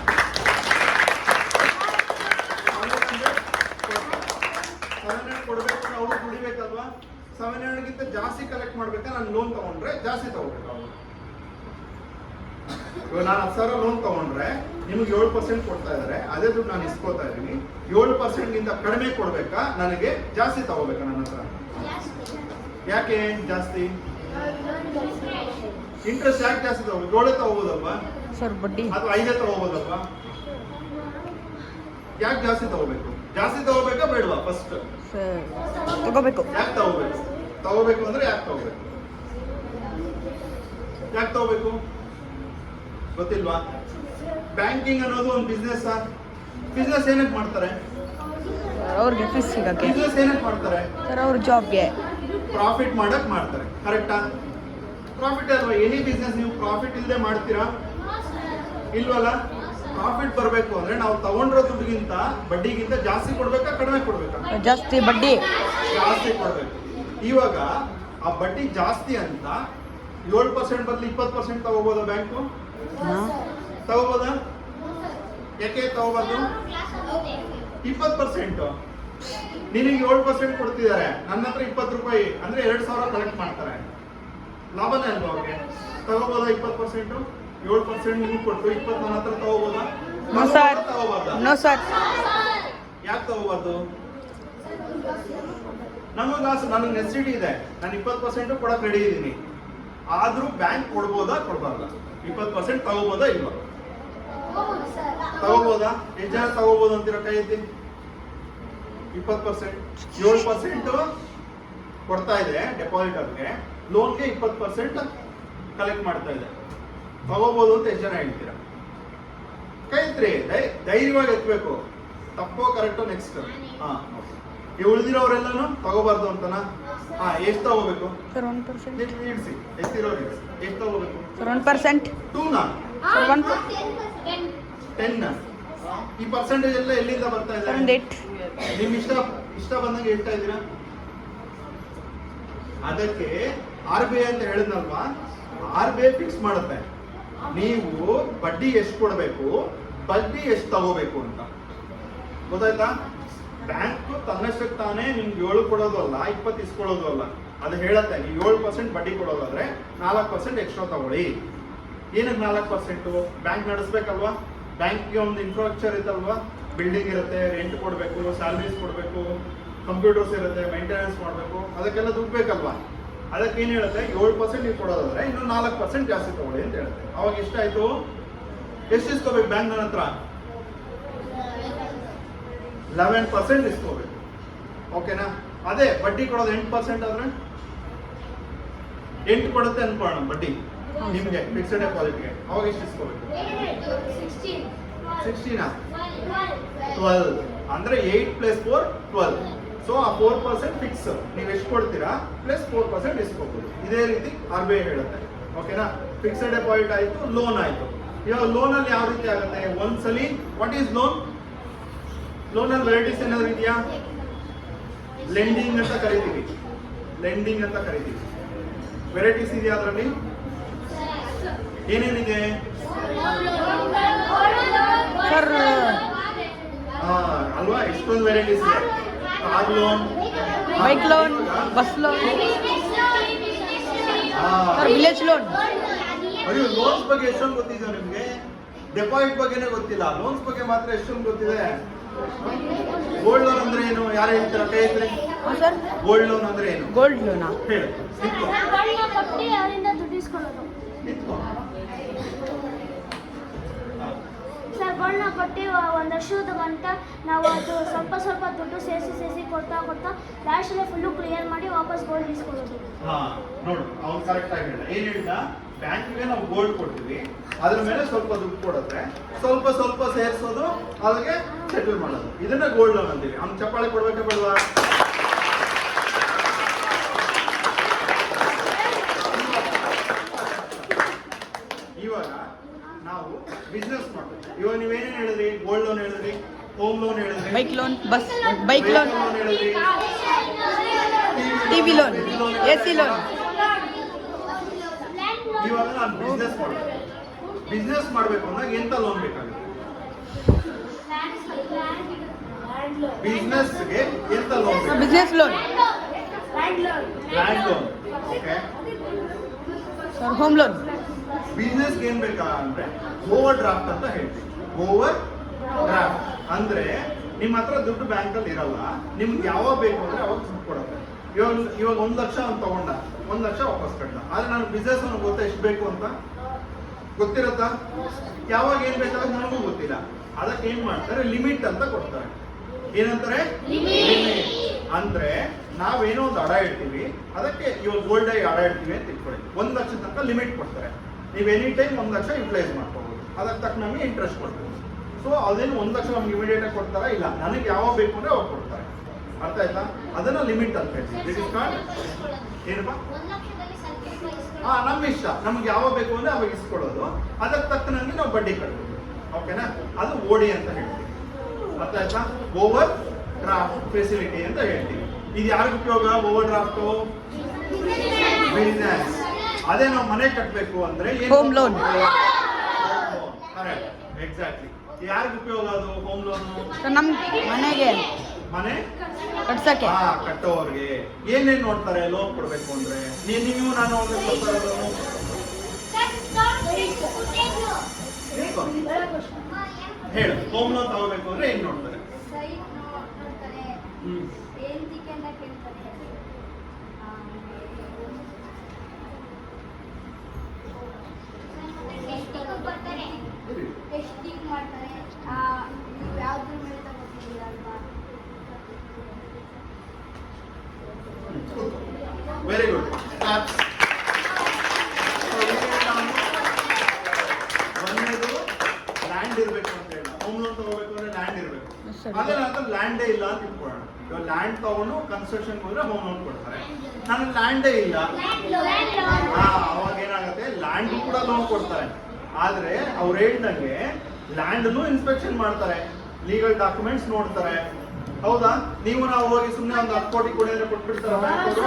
700 ಕೊಡ್ಬೇಕು, ಅವರು ದುಡಿಬೇಕಲ್ವಾ? 700ಗಿಂತ ಜಾಸ್ತಿ ಕಲೆಕ್ಟ್ ಮಾಡ್ಬೇಕಾ? ನಾನು ಲೋನ್ ತಗೊಂಡ್ರೆ ಜಾಸ್ತಿ ತಗೋಬೇಕು ಅವರು. ಇವಾಗ ನಾನು 10,000 ಲೋನ್ ತಗೊಂಡ್ರೆ ನಿಮ್ಗೆ 7% ಕೊಡ್ತಾ ಇದಾರೆ, ಅದೇ ದುಡ್ಡು ನಾನು ಇಸ್ಕೋತಾ ಇದ್ದೀನಿ. 7% ಗಿಂತ ಕಡಿಮೆ ಕೊಡ್ಬೇಕಾ, ನನಗೆ ಜಾಸ್ತಿ ತಗೋಬೇಕಾ ನನ್ನ ಹತ್ರ? ಯಾಕೆ ಜಾಸ್ತಿ? ಇಂಟ್ರೆಸ್ಟ್ ಯಾಕೆ ಜಾಸ್ತಿ ತಗೋಬೇಕು? 7 ತಗೋಬೋದಲ್ವಾ? ಸರ್ ಬಡ್ಡಿ ಅಥವಾ 5 ತಗೋಬೋದಲ್ವಾ? ಯಾಕೆ ಜಾಸ್ತಿ ತಗೋಬೇಕು? ಜಾಸ್ತಿ ತಗೋಬೇಕಾ ಬೇಡವಾ? ಫಸ್ಟ್ ಸರ್ ತಗೋಬೇಕು. ಯಾಕೆ ತಗೋಬೇಕು? ತಗೋಬೇಕು ಅಂದ್ರೆ ಯಾಕೆ ತಗೋಬೇಕು? ಯಾಕೆ ತಗೋಬೇಕು ಗೊತ್ತಿಲ್ವಾ? ಬ್ಯಾಂಕಿಂಗ್ ಅನ್ನೋದು ಒಂದು ಬಿಸ್ನೆಸ್. ಬಿಸ್ನೆಸ್ ಏನಕ್ಕೆ ಮಾಡ್ತಾರೆ? ಅವ್ರಿಗೆ ಫೀಸ್ ಸಿಗಕ್ಕೆ. ಬಿಸ್ನೆಸ್ ಏನಕ್ಕೆ ಮಾಡ್ತಾರೆ? ಸರ್ ಅವ್ರ ಜಾಬ್ಗೆ. ಪ್ರಾಫಿಟ್ ಮಾಡಕ್ ಮಾಡ್ತಾರೆ, ಕರೆಕ್ಟಾ? ಪ್ರಾಫಿಟ್ ಅಲ್ವಾ? ಎನಿ ಬಿಸ್ನೆಸ್ ನೀವು ಪ್ರಾಫಿಟ್ ಇಲ್ಲದೆ ಮಾಡ್ತೀರಾ? ಇಲ್ವಲ್ಲ. ಪ್ರಾಫಿಟ್ ಬರಬೇಕು ಅಂದ್ರೆ ನಾವು ತಗೊಂಡಿರೋ ದುಡ್ಡಿಗಿಂತ ಬಡ್ಡಿಗಿಂತ ಜಾಸ್ತಿ ಕೊಡ್ಬೇಕಾ, ಕಡಿಮೆ ಕೊಡ್ಬೇಕಾ? ಜಾಸ್ತಿ ಬಡ್ಡಿ. ಜಾಸ್ತಿ ಕೊಡ್ಬೇಕು. ಇವಾಗ ಆ ಬಡ್ಡಿ ಜಾಸ್ತಿ ಅಂತ 7% ಬದಲು 20% ತಗೋಬೋದಾ ಬ್ಯಾಂಕು? ತಗೋಬೋದಾ? ಯಾಕೆ ತಗೋಬಾರ್ದು? 20% ನಿನಗೆ 7% ಕೊಡ್ತಿದ್ದಾರೆ, ನನ್ನ ಹತ್ರ 20 ರೂಪಾಯಿ ಅಂದ್ರೆ 2,000 ಕಲೆಕ್ಟ್ ಮಾಡ್ತಾರೆ. ಲಾಭನೇ ಅಲ್ವಾ ಅವ್ರಿಗೆ? ತಗೋಬೋದಾ 20%? 7% ನಿಮ್ಗೆ ಕೊಟ್ಟು 20 ನನ್ನ ಹತ್ರ ತಗೋಬೋದಾ? ನೋ ಸರ್, ತಗೋಬಾರ್ದಾ? No sir. ಯಾಕೆ ತಗೋಬಾರ್ದು? ನಮಗೆ ಲಾಸ್. ನನಗೆ ನೆಸಿಟಿ ಇದೆ, ನಾನು 20% ಕೊಡಕ್ ರೆಡಿ ಇದ್ದೀನಿ. ಆದ್ರೂ ಬ್ಯಾಂಕ್ ಕೊಡ್ಬೋದಾ, ಕೊಡ್ಬಾರ್ದಾ? 20% ತಗೋಬೋದಾ ಇಲ್ವಾ? ತಗೋಬೋದಾ? ಎಷ್ಟು ಜನ ತಗೋಬಹುದು ಅಂತೀರ? ಕೈ ಎತ್ತಿ. 20%. 7% ಕೊಡ್ತಾ ಇದೆ ಡೆಪಾಸಿಟರ್ಗೆ, ಲೋನ್ಗೆ 20% ಕಲೆಕ್ಟ್ ಮಾಡ್ತಾ ಇದೆ. ತಗೋಬಹುದು ಅಂತ ಎಷ್ಟು ಜನ ಹೇಳ್ತೀರಾ? ಕೈ ಎತ್ತಿ. ಧೈರ್ಯವಾಗಿ ಎತ್ತಬೇಕು. ತಪ್ಪೋ ಕರೆಕ್ಟೋ? ನೆಕ್ಸ್ಟ್. ಹಾ, ಈ ಉಳಿದಿರೋರೆಲ್ಲಾನು ತಗೋಬಾರ್ದು ಅಂತನಾ? ಹಾ, ಎಷ್ಟು ತಗೋಬೇಕು? ಸರ್ 1%. ಇಳಿಸಿ. ಎಷ್ಟಿರೋರು ಎಷ್ಟು ತಗೋಬೇಕು? ಸರ್ 1%. 2ನಾ? ಸರ್ 1. 10. ಈ ಪರ್ಸೆಂಟೇಜ್ ಎಲ್ಲ ಎಲ್ಲಿಂದ ಬರ್ತಾ ಇದೆ? ಸರ್ 8. ನಿಮ್ ಇಷ್ಟ ಬಂದಂಗೆ ಹೇಳ್ತಾ ಇದ್ದೀರಾ? ಅದಕ್ಕೆ RBI ಅಂತ ಹೇಳಿದ್ನಲ್ವಾ, RBI ಫಿಕ್ಸ್ ಮಾಡುತ್ತೆ ನೀವು ಬಡ್ಡಿ ಎಷ್ಟು ಕೊಡಬೇಕು, ಬಡ್ಡಿ ಎಷ್ಟು ತಗೋಬೇಕು ಅಂತ. ಗೊತ್ತಾಯ್ತಾ? ಬ್ಯಾಂಕ್ ತನ್ನಷ್ಟಕ್ಕೆ ತಾನೇ ನಿಮ್ಗೆ 7 ಕೊಡೋದು ಅಲ್ಲ, 20 ಇಸ್ಕೊಳ್ಳೋದು ಅಲ್ಲ. ಅದು ಹೇಳತ್ತೆ, ನೀವು 7% ಬಡ್ಡಿ ಕೊಡೋದಾದ್ರೆ 4% ಎಕ್ಸ್ಟ್ರಾ ತಗೊಳ್ಳಿ. ಏನಕ್ಕೆ 4%? ಬ್ಯಾಂಕ್ ನಡೆಸ್ಬೇಕಲ್ವಾ? ಬ್ಯಾಂಕ್ಗೆ ಒಂದು ಇನ್ಫ್ರಾಸ್ಟ್ರಕ್ಚರ್ ಇರುತ್ತಲ್ವಾ? ಬಿಲ್ಡಿಂಗ್ ಇರುತ್ತೆ, ರೆಂಟ್ ಕೊಡಬೇಕು, ಸ್ಯಾಲರೀಸ್ ಕೊಡಬೇಕು, ಕಂಪ್ಯೂಟರ್ಸ್ ಇರುತ್ತೆ, ಮೇಂಟೆನೆನ್ಸ್ ಮಾಡಬೇಕು, ಅದಕ್ಕೆಲ್ಲ ದುಡ್ಡು ಬೇಕಲ್ವಾ? ಅದಕ್ಕೆ ಏನು ಹೇಳುತ್ತೆ, 7% ನೀವು ಕೊಡೋದಾದ್ರೆ ಇನ್ನು 4% ಜಾಸ್ತಿ ತಗೊಳ್ಳಿ ಅಂತ ಹೇಳುತ್ತೆ. ಅವಾಗ ಎಷ್ಟಾಯ್ತು? ಎಷ್ಟು ಇಸ್ಕೋಬೇಕು ಬ್ಯಾಂಕ್ ನನ್ನ ಹತ್ರ? 11% ಇಸ್ಕೋಬೇಕು. ಓಕೆನಾ? ಅದೇ ಬಡ್ಡಿ ಕೊಡೋದು 8% ಆದ್ರೆ 8 ಕೊಡುತ್ತೆ ಅನ್ಕೊಳ್ಳೋಣ ಬಡ್ಡಿ ನಿಮ್ಗೆ ಫಿಕ್ಸ್ಡ್ ಡೆಪಾಸಿಟ್ಗೆ. ಅವಾಗ ಎಷ್ಟು ಇಸ್ಕೋಬೇಕು? 16 12 ಅಂದ್ರೆ 8 + 4 12. ಸೊ ಆ 4% ಫಿಕ್ಸ್, ನೀವು ಎಷ್ಟು ಕೊಡ್ತೀರಾ ಪ್ಲಸ್ 4% ಇಸ್ಕೋಬಹುದು. ಇದೇ ರೀತಿ RBI ಹೇಳುತ್ತೆ. ಓಕೆನಾ? ಫಿಕ್ಸ್ಡ್ ಡೆಪಾಸಿಟ್ ಆಯ್ತು, ಲೋನ್ ಆಯ್ತು. ಇವಾಗ ಲೋನ್ ಅಲ್ಲಿ ಯಾವ ರೀತಿ ಆಗುತ್ತೆ? ಒಂದ್ಸಲಿ ವಾಟ್ ಈಸ್ ಲೋನ್? ಲೋನ್ ಅಲ್ಲಿ ವೆರೈಟೀಸ್ ಏನಾದ್ರು ಇದೆಯಾ? ಲೆಂಡಿಂಗ್ ಅಂತ ಕರಿತೀವಿ, ಲೆಂಡಿಂಗ್ ಅಂತ ಕರಿತೀವಿ. ವೆರೈಟೀಸ್ ಇದೆಯಾ ಅದರಲ್ಲಿ? ಏನೇನಿದೆ? ಸರ್ ಅಲ್ವಾ, ಎಷ್ಟೊಂದು ವೆರೈಟೀಸ್ ಇದೆ. Car loan, bike loan, bus loan, sir village loan. ಅಯ್ಯೋ, ಲೋನ್ಸ್ ಬಗ್ಗೆ ಎಷ್ಟೊಂದು ಗೊತ್ತಿದೆ ನಿಮ್ಗೆ? ಡೆಪಾಸಿಟ್ ಬಗ್ಗೆನೇ ಗೊತ್ತಿಲ್ಲ, ಲೋನ್ಸ್ ಬಗ್ಗೆ ಮಾತ್ರ ಎಷ್ಟೊಂದು ಗೊತ್ತಿದೆ. ಗೋಲ್ಡ್ ಲೋನ್ ಅಂದ್ರೆ ಏನು? ಯಾರು ಹೇಳ್ತೀರಾ? ಕೈ ಎತ್ತಿರಿ. ಸರ್ ಗೋಲ್ಡ್ ಲೋನ್ ಅಂದ್ರೆ ಏನು? ಗೋಲ್ಡ್ ಲೋನಾ? ಹೇಳು. ನಿಂತ್ಕೊ. ಕಟ್ಟಿ ಅವರಿಂದ ದುಡ್ಡು ಇಸ್ಕೊಳ್ಳೋದು. ನಿಂತ್ಕೊ. ಸರ್ ಗೋಲ್ಡ್ನ ಕೊಟ್ಟು ಒಂದು ವರ್ಷದ ಗಂಟ ನಾವು ಅದು ಸ್ವಲ್ಪ ಸ್ವಲ್ಪ ದುಡ್ಡು ಸೇರಿಸಿ ಕೊಡ್ತಾ ಲಾಸ್ಟಲ್ಲಿ ಫುಲ್ಲು ಕ್ಲಿಯರ್ ಮಾಡಿ ವಾಪಸ್ ಗೋಲ್ಡ್ ಇಸ್ಕೊಳ್ಳೋದು. ಹಾ, ನೋಡು, ಅವ್ನು ಕರೆಕ್ಟ್ ಆಗಿ ಹೇಳ್ದ. ಏನ್ ಹೇಳ್ದ? ಬ್ಯಾಂಕಿಗೆ ನಾವು ಗೋಲ್ಡ್ ಕೊಡ್ತೀವಿ, ಅದ್ರ ಮೇಲೆ ಸ್ವಲ್ಪ ದುಡ್ಡು ಕೊಡುತ್ತೆ, ಸ್ವಲ್ಪ ಸ್ವಲ್ಪ ಸೇರಿಸೋದು, ಅದಕ್ಕೆ ಸೆಟಲ್ ಮಾಡೋದು. ಇದನ್ನ ಗೋಲ್ಡ್ ಲೋನ್ ಅಂತೀವಿ. ಅವ್ನು ಚಪ್ಪಾಳೆ ಕೊಡ್ಬೇಕಾ ಬೇಡವಾ? ಇವಾಗ ನಾವು ಬಿಸ್ನೆಸ್ ಮಾಡ್ತೀವಿ. ಇವಾಗ ನೀವೇನೇನು ಹೇಳಿದ್ರಿ? ಗೋಲ್ಡ್ ಲೋನ್ ಹೇಳಿದ್ರಿ, ಹೋಮ್ ಲೋನ್ ಹೇಳಿದ್ರಿ, ಬೈಕ್ ಲೋನ್, ಬೈಕ್ ಲೋನ್, ಹೇಳಿದ್ರಿ, ಟಿವಿ ಲೋನ್, AC ಲೋನ್. ಇವಾಗ ನಾನು ಬಿಸ್ನೆಸ್ ಮಾಡ್ಬೇಕು. ಬಿಸ್ನೆಸ್ ಮಾಡಬೇಕು ಅಂದಾಗ ಎಂತ ಲೋನ್ ಬೇಕಾಗುತ್ತೆ? ಬಿಸ್ನೆಸ್ಗೆ ಎಂತ ಲೋನ್ ಬೇಕು? Business loan, land loan. Okay. Sir home loan. ಬಿಸ್ನೆಸ್ಗೆ ಏನ್ ಬೇಕಾ ಅಂದ್ರೆ ಓವರ್ ಡ್ರಾಫ್ಟ್ ಅಂತ ಹೇಳ್ತೀವಿ. ಓವರ್ ಡ್ರಾಫ್ಟ್ ಅಂದ್ರೆ ನಿಮ್ಮ ಹತ್ರ ದುಡ್ಡು ಬ್ಯಾಂಕಲ್ಲಿ ಇರಲ್ಲ, ನಿಮ್ಗೆ ಯಾವಾಗ ಬೇಕು ಅಂದ್ರೆ ಅವಾಗ ದುಡ್ಡು ಕೊಡುತ್ತೆ. ಇವಾಗ 1 ಲಕ್ಷ ಅವ್ನು ತಗೊಂಡ, 1 ಲಕ್ಷ ವಾಪಸ್ ಕಟ್ಟ. ಆದ್ರೆ ನಾನು ಬಿಸ್ನೆಸ್ ಅವ್ನಿಗೆ ಗೊತ್ತಾ ಎಷ್ಟು ಬೇಕು ಅಂತ? ಗೊತ್ತಿರತ್ತಾ? ಯಾವಾಗ ಏನ್ ಬೇಕಾದ್ರೆ ನನಗೂ ಗೊತ್ತಿಲ್ಲ. ಅದಕ್ಕೆ ಏನ್ ಮಾಡ್ತಾರೆ? ಲಿಮಿಟ್ ಅಂತ ಕೊಡ್ತಾರೆ. ಏನಂತಾರೆ? ಲಿಮಿಟ್. ಅಂದ್ರೆ ನಾವೇನೋ ಒಂದು ಅಡ ಇಡ್ತೀವಿ, ಅದಕ್ಕೆ ಇವಾಗ ಗೋಲ್ಡ್ ಆಗಿ ಅಡ ಇಡ್ತೀವಿ ಅಂತ ಇಟ್ಕೊಳ್ಳಿ. 1 ಲಕ್ಷ ತನಕ ಲಿಮಿಟ್ ಕೊಡ್ತಾರೆ. ನೀವು ಎನಿ ಟೈಮ್ 1 ಲಕ್ಷ ಯುಟಿಲೈಸ್ ಮಾಡ್ಕೋಬಹುದು. ಅದಕ್ಕೆ ತಕ್ಕ ನಮಗೆ ಇಂಟ್ರೆಸ್ಟ್ ಕೊಡ್ತೀವಿ. ಸೊ ಅದೇನು 1 ಲಕ್ಷ ನಮ್ಗೆ ಇಮಿಡಿಯೇಟ್ ಆಗಿ ಕೊಡ್ತಾರ? ಇಲ್ಲ, ನನಗೆ ಯಾವಾಗ ಬೇಕು ಅಂದ್ರೆ ಅವಾಗ ಕೊಡ್ತಾರೆ. ಅರ್ಥ ಆಯ್ತಾ? ಅದನ್ನ ಲಿಮಿಟ್ ಅಂತ ಹೇಳ್ತೀವಿ. ದಿಸ್ ಇಸ್ ಕಾಲ್ಡ್ ಏನಪ್ಪ? ನಮ್ಮ ಇಷ್ಟ, ನಮ್ಗೆ ಯಾವಾಗ ಬೇಕು ಅಂದ್ರೆ ಅವಾಗ ಇಸ್ಕೊಳ್ಳೋದು. ಅದಕ್ಕೆ ತಕ್ಕನಂಗೆ ನಾವು ಬಡ್ಡಿ ಕಟ್ಬೋದು. ಓಕೆನಾ? ಅದು ಓಡಿ ಅಂತ ಹೇಳ್ತೀವಿ. ಅರ್ಥ ಆಯ್ತಾ? ಓವರ್ ಡ್ರಾಫ್ಟ್ ಫೆಸಿಲಿಟಿ ಅಂತ ಹೇಳ್ತೀವಿ. ಇದು ಯಾರಿಗೆ ಉಪಯೋಗ? Over draft business. ಅದೇ ನಾವು ಮನೆ ಕಟ್ಟಬೇಕು ಅಂದ್ರೆ ಹೋಮ್ ಲೋನ್. Correct, exactly. ಯಾರಿಗೆ ಉಪಯೋಗ ಅದು ಹೋಮ್ ಲೋನ್? ನಮ್ ಮನೆಗೆ ಮನೆ ಕಟ್ಸಕ್ಕೆ. ಕಟ್ಟೋರ್ಗೆ ಏನೇನ್ ನೋಡ್ತಾರೆ ಲೋನ್ ಕೊಡ್ಬೇಕು ಅಂದ್ರೆ? ನೀವು ನಾನು ಲೋನು ಹೇಳು. ಹೋಮ್ ಲೋನ್ ತಗೋಬೇಕು ಅಂದ್ರೆ ಏನ್ ನೋಡ್ತಾರೆ? Very good. ಒಂದೇದು ಲ್ಯಾಂಡ್ ಇರ್ಬೇಕು ಅಂತ ಹೇಳಿ, ಹೋಮ್ ಲೋನ್ ತಗೋಬೇಕು ಅಂದ್ರೆ ಲ್ಯಾಂಡ್ ಇರ್ಬೇಕು. ಅದೇ ನಂತರ ಲ್ಯಾಂಡೇ ಇಲ್ಲ ಅಂತ ಇಟ್ಕೊಳ್ಳೋಣ. ಇವಾಗ ಲ್ಯಾಂಡ್ ತಗೊಂಡು ಕನ್ಸ್ಟ್ರಕ್ಷನ್ ಹೋದ್ರೆ ಹೋಮ್ ಲೋನ್ ಕೊಡ್ತಾರೆ. ನನಗೆ ಲ್ಯಾಂಡೇ ಇಲ್ಲ, ಅವಾಗ ಏನಾಗುತ್ತೆ? ಲ್ಯಾಂಡ್ ಕೂಡ ಲೋನ್ ಕೊಡ್ತಾರೆ. ಆದ್ರೆ ಅವ್ರು ಹೇಳ್ದಂಗೆ ಲ್ಯಾಂಡ್ನು ಇನ್ಸ್ಪೆಕ್ಷನ್ ಮಾಡ್ತಾರೆ, ಲೀಗಲ್ ಡಾಕ್ಯುಮೆಂಟ್ಸ್ ನೋಡ್ತಾರೆ. ಹೌದಾ? ನೀವು ನಾವು ಹೋಗಿ ಸುಮ್ಮನೆ ಒಂದು 10 ಕೋಟಿ ಕೊಡಿ ಅಂದ್ರೆ ಕೊಟ್ಬಿಡ್ತಾರೆ ಬ್ಯಾಂಕ್ ಅವರು?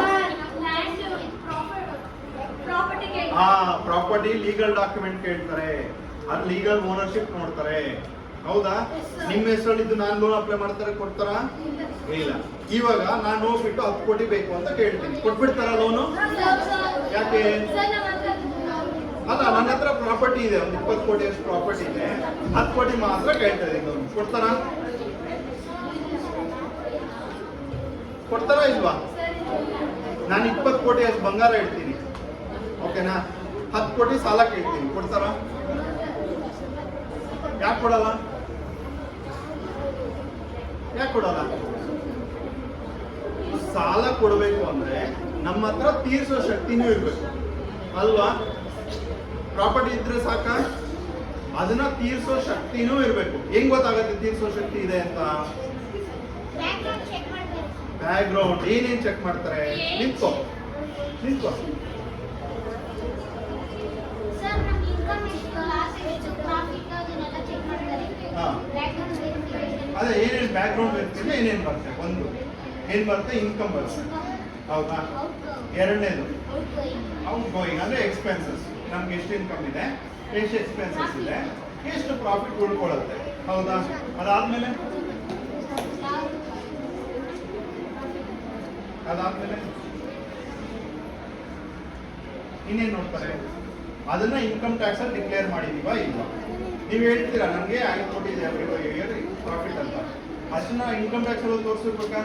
ಪ್ರಾಪರ್ಟಿ ಲೀಗಲ್ ಡಾಕ್ಯುಮೆಂಟ್ ಕೇಳ್ತಾರೆ, ಅದು ಲೀಗಲ್ ಓನರ್ಶಿಪ್ ನೋಡ್ತಾರೆ. ಹೌದಾ? ನಿಮ್ಮ ಹೆಸರಲ್ಲಿದ್ದು ನಾನು ಲೋನ್ ಅಪ್ಲೈ ಮಾಡ್ತಾರೆ, ಕೊಡ್ತಾರಾ? ಇಲ್ಲ. ಇವಾಗ ನಾನು ಹೋಗ್ಬಿಟ್ಟು 10 ಕೋಟಿ ಬೇಕು ಅಂತ ಕೇಳ್ತೀನಿ, ಕೊಟ್ಬಿಡ್ತಾರ ಲೋನು? ಯಾಕೆ? ಅಲ್ಲ, ನನ್ನ ಹತ್ರ ಪ್ರಾಪರ್ಟಿ ಇದೆ, ಒಂದು 20 ಕೋಟಿ ಅಷ್ಟು ಪ್ರಾಪರ್ಟಿ ಇದೆ, 10 ಕೋಟಿ ಮಾತ್ರ ಕೇಳ್ತಾ ಇದ್ದೀನಿ ಲೋನ್. ಕೊಡ್ತಾರಾ? ಕೊಡ್ತಾರಾ ಇಲ್ವಾ? ನಾನು 20 ಕೋಟಿ ಅಷ್ಟು ಬಂಗಾರ ಇಡ್ತೀನಿ, ಓಕೆನಾ? 10 ಕೋಟಿ ಸಾಲ ಕೇಳ್ತೀನಿ, ಕೊಡ್ತಾರಾ? ಯಾಕೆ ಕೊಡಲ್ಲ? ಯಾಕೆ ಕೊಡಲ್ಲ? ಸಾಲ ಕೊಡಬೇಕು ಅಂದ್ರೆ ನಮ್ಮ ಹತ್ರ ತೀರ್ಸೋ ಶಕ್ತಿನೂ ಇರ್ಬೇಕು ಅಲ್ವಾ? ಪ್ರಾಪರ್ಟಿ ಇದ್ರೆ ಸಾಕ? ಅದನ್ನ ತೀರ್ಸೋ ಶಕ್ತಿನೂ ಇರ್ಬೇಕು. ಹೆಂಗ್ ಗೊತ್ತಾಗತ್ತೆ ತೀರ್ಸೋ ಶಕ್ತಿ ಇದೆ ಅಂತ? ಬ್ಯಾಕ್ ಗ್ರೌಂಡ್ ಏನೇನ್ ಚೆಕ್ ಮಾಡ್ತಾರೆ? ನಿಂತ್ಕೋ ನಿಂತ್ಕೋ. ಸರ್ ನಮ್ಮ ಇನ್ಕಮ್ ಎಷ್ಟು, ಲಾಸ್ ಎಷ್ಟು, ಪ್ರಾಫಿಟ್ ಅದನ್ನೆಲ್ಲ ಚೆಕ್ ಮಾಡ್ತಾರೆ. ಹಾ ಅದೇ ಏನೇನು ಬ್ಯಾಕ್ ಗ್ರೌಂಡ್ ವೆರಿಫಿಕೇಶನ್ ಏನೇನು ಬರುತ್ತೆ? ಒಂದು ಏನ್ ಬರುತ್ತೆ? ಇನ್ಕಮ್ ಬರುತ್ತೆ, ಹೌದಾ? ಎರಡನೇದು ಔಟ್ ಗೋಯಿಂಗ್ ಅಂದ್ರೆ ಎಕ್ಸ್ಪೆನ್ಸಸ್. ನಮ್ಗೆ ಎಷ್ಟು ಇನ್ಕಮ್ ಇದೆ, ಎಷ್ಟು ಎಕ್ಸ್ಪೆನ್ಸಸ್ ಇದೆ, ಎಷ್ಟು ಪ್ರಾಫಿಟ್ ಉಳ್ಕೊಳ್ಳುತ್ತೆ, ಹೌದಾ? ಅದಾದ್ಮೇಲೆ ಇನ್ನೇನು ನೋಡ್ತಾರೆ? ಅದನ್ನ ಇನ್ಕಮ್ ಟ್ಯಾಕ್ಸ್ ಅಲ್ಲಿ ಡಿಕ್ಲೇರ್ ಮಾಡಿದೀವಾ ಇಲ್ವಾ? ನೀವು ಹೇಳ್ತೀರಾ ನನಗೆ 5 ಕೋಟಿ ಇದೆ ಪ್ರಾಫಿಟ್ ಅಂತ, ಅಷ್ಟನ್ನ ಇನ್ಕಮ್ ಟ್ಯಾಕ್ಸ್ ಅಲ್ಲಿ ತೋರಿಸ್ಬೇಕಾ?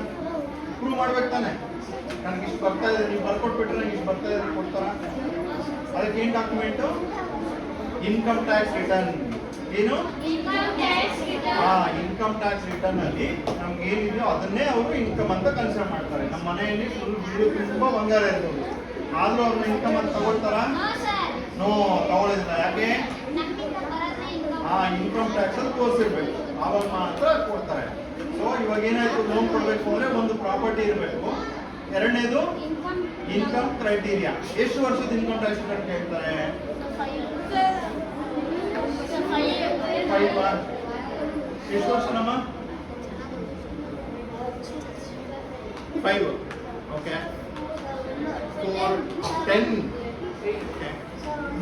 ಪ್ರೂವ್ ಮಾಡ್ಬೇಕು ತಾನೆ. ನನಗೆ ಇಷ್ಟು ಬರ್ತಾ ಇದೆ, ನೀವು ಬರ್ಕೊಟ್ಬಿಟ್ರೆ ನನಗೆ ಇಷ್ಟು ಬರ್ತಾ ಇದೆ ಕೊಡ್ತಾರ? ಅದಕ್ಕೆ ಏನು ಡಾಕ್ಯುಮೆಂಟು? Income tax return. ಏನು? ಇನ್ಕಮ್ ಟ್ಯಾಕ್ಸ್ ರಿಟರ್ನ್ ಅಲ್ಲಿ ನಮ್ಗೆ ಏನಿದೆಯೋ ಅದನ್ನೇ ಅವರು ಇನ್ಕಮ್ ಅಂತ ಕನ್ಸಿಡರ್ ಮಾಡ್ತಾರೆ. ನಮ್ಮ ಮನೆಯಲ್ಲಿ ಫುಲ್ ಬಿಡು ತುಂಬಾ ಬಂಗಾರ ಇರ್ಬೋದು, ಆದ್ರೂ ಅವ್ರನ್ನ ಇನ್ಕಮ್ ಅಂತ ತಗೊಳ್ತಾರ? ನೋ, ತಗೊಳ್ಳೋದಿಲ್ಲ. ಯಾಕೆ? ಇನ್ಕಮ್ ಟ್ಯಾಕ್ಸ್ ಅಲ್ಲಿ ತೋರಿಸಿರ್ಬೇಕು, ಆವಾಗ ಮಾತ್ರ ಕೊಡ್ತಾರೆ. ಸೊ ಇವಾಗ ಏನಾಯ್ತು, ಲೋನ್ ಕೊಡ್ಬೇಕು ಅಂದ್ರೆ ಒಂದು ಪ್ರಾಪರ್ಟಿ ಇರಬೇಕು, ಎರಡನೇದು ಇನ್ಕಮ್ ಕ್ರೈಟೀರಿಯಾ. ಎಷ್ಟು ವರ್ಷದ ಇನ್ಕಮ್ ಟ್ಯಾಕ್ಸ್ ರಿಟರ್ನ್ ಕೇಳ್ತಾರೆ? 5 ಎಷ್ಟು ವರ್ಷ ನಮ್ಮ? 5. ಓಕೆ 4 10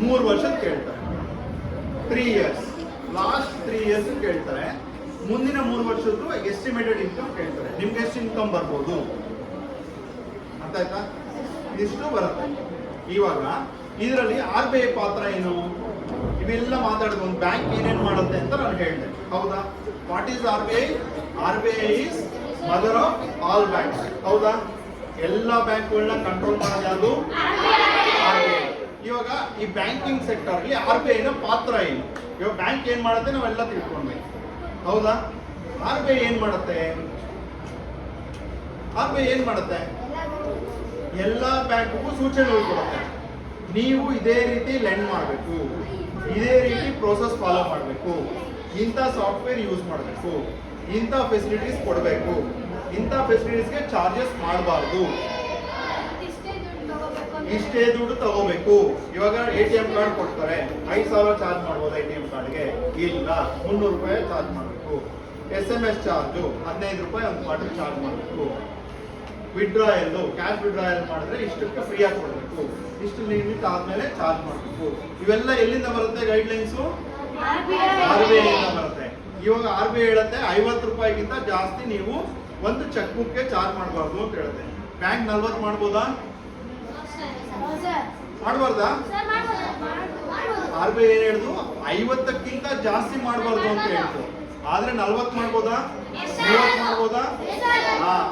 3 ವರ್ಷದ ಕೇಳ್ತಾರೆ. 3 ಇಯರ್ಸ್, ಲಾಸ್ಟ್ 3 ಇಯರ್ಸ್ ಕೇಳ್ತಾರೆ. ಮುಂದಿನ 3 ವರ್ಷದ್ದು ಎಸ್ಟಿಮೇಟೆಡ್ ಇನ್ಕಮ್ ಕೇಳ್ತಾರೆ. ನಿಮ್ಗೆ ಎಷ್ಟು ಇನ್ಕಮ್ ಬರ್ಬೋದು ಅಂತ ಆಯ್ತಾ? ಇಷ್ಟು ಬರುತ್ತೆ. ಇವಾಗ ಇದರಲ್ಲಿ RBI ಪಾತ್ರ ಏನು? ಇವೆಲ್ಲ ಮಾತಾಡಿದ ಒಂದು ಬ್ಯಾಂಕ್ ಏನೇನು ಮಾಡುತ್ತೆ ಅಂತ ನಾನು ಹೇಳಿದೆ, ಹೌದಾ? What is RBI? RBI is mother of all banks, ಹೌದಾ? ಎಲ್ಲ ಬ್ಯಾಂಕ್ಗಳನ್ನ ಕಂಟ್ರೋಲ್ ಮಾಡೋದು ಯಾವುದು? RBI. ಇವಾಗ ಈ ಬ್ಯಾಂಕಿಂಗ್ ಸೆಕ್ಟರ್ ಅಲ್ಲಿ RBI ನ ಪಾತ್ರ ಏನು? ಇವಾಗ ಬ್ಯಾಂಕ್ ಏನ್ ಮಾಡುತ್ತೆ ನಾವೆಲ್ಲ ತಿಳ್ಕೊಂಡ್ವಿ, ಹೌದಾ? RBI ಏನ್ ಮಾಡುತ್ತೆ? RBI ಏನ್ ಮಾಡುತ್ತೆ? ಎಲ್ಲ ಬ್ಯಾಂಕ್ಗೂ ಸೂಚನೆಗಳು ಕೊಡುತ್ತೆ. ನೀವು ಇದೇ ರೀತಿ ಲೆಂಡ್ ಮಾಡಬೇಕು, ಇದೇ ರೀತಿ ಪ್ರೋಸೆಸ್ ಫಾಲೋ ಮಾಡಬೇಕು, ಇಂಥ ಸಾಫ್ಟ್ವೇರ್ ಯೂಸ್ ಮಾಡಬೇಕು, ಇಂಥ ಫೆಸಿಲಿಟೀಸ್ ಕೊಡಬೇಕು, ಇಂಥ ಫೆಸಿಲಿಟೀಸ್ಗೆ ಚಾರ್ಜಸ್ ಮಾಡಬಾರ್ದು, ಇಷ್ಟೇ ದುಡ್ಡು ತಗೋಬೇಕು. ಇವಾಗ ATM ಕಾರ್ಡ್ ಕೊಡ್ತಾರೆ, 5,000 ಚಾರ್ಜ್ ಮಾಡ್ಬೋದು ATM ಕಾರ್ಡ್ಗೆ? ಇಲ್ಲ, 300 ರೂಪಾಯಿ ಚಾರ್ಜ್ ಮಾಡಬೇಕು. SMS ಚಾರ್ಜು 15 ರೂಪಾಯಿ ಒಂದು ಕಾರ್ಡ್ ಚಾರ್ಜ್ ಮಾಡಬೇಕು. ವಿಡ್ರಾಯಲ್, ಕ್ಯಾಶ್ ವಿಡ್ರಾಯಲ್ ಮಾಡಿದ್ರೆ ಇಷ್ಟಕ್ಕೆ ಫ್ರೀ ಆಗಿ ಕೊಡಬೇಕು, ಇಷ್ಟು ಲಿಮಿಟ್ ಆದ್ಮೇಲೆ ಚಾರ್ಜ್ ಮಾಡಬೇಕು. ಇವೆಲ್ಲ ಎಲ್ಲಿಂದ ಬರುತ್ತೆ ಗೈಡ್ಲೈನ್ಸು? RBI ಇಂದ ಬರುತ್ತೆ. ಇವಾಗ RBI ಹೇಳುತ್ತೆ 50 ರೂಪಾಯಿಗಿಂತ ಜಾಸ್ತಿ ನೀವು ಒಂದು ಚೆಕ್ ಬುಕ್ಗೆ ಚಾರ್ಜ್ ಮಾಡಬಾರ್ದು ಅಂತ ಹೇಳುತ್ತೆ. ಬ್ಯಾಂಕ್ 40 ಮಾಡ್ಬೋದಾ? ಮಾಡಬಾರ್ದಾ? RBI ಏನ್ ಹೇಳಿದ್ರು? 50ಕ್ಕಿಂತ ಜಾಸ್ತಿ ಮಾಡಬಾರ್ದು ಅಂತ ಹೇಳ್ತು. ಆದ್ರೆ 40 ಮಾಡ್ಬೋದಾ? 30 ಮಾಡ್ಬೋದಾ?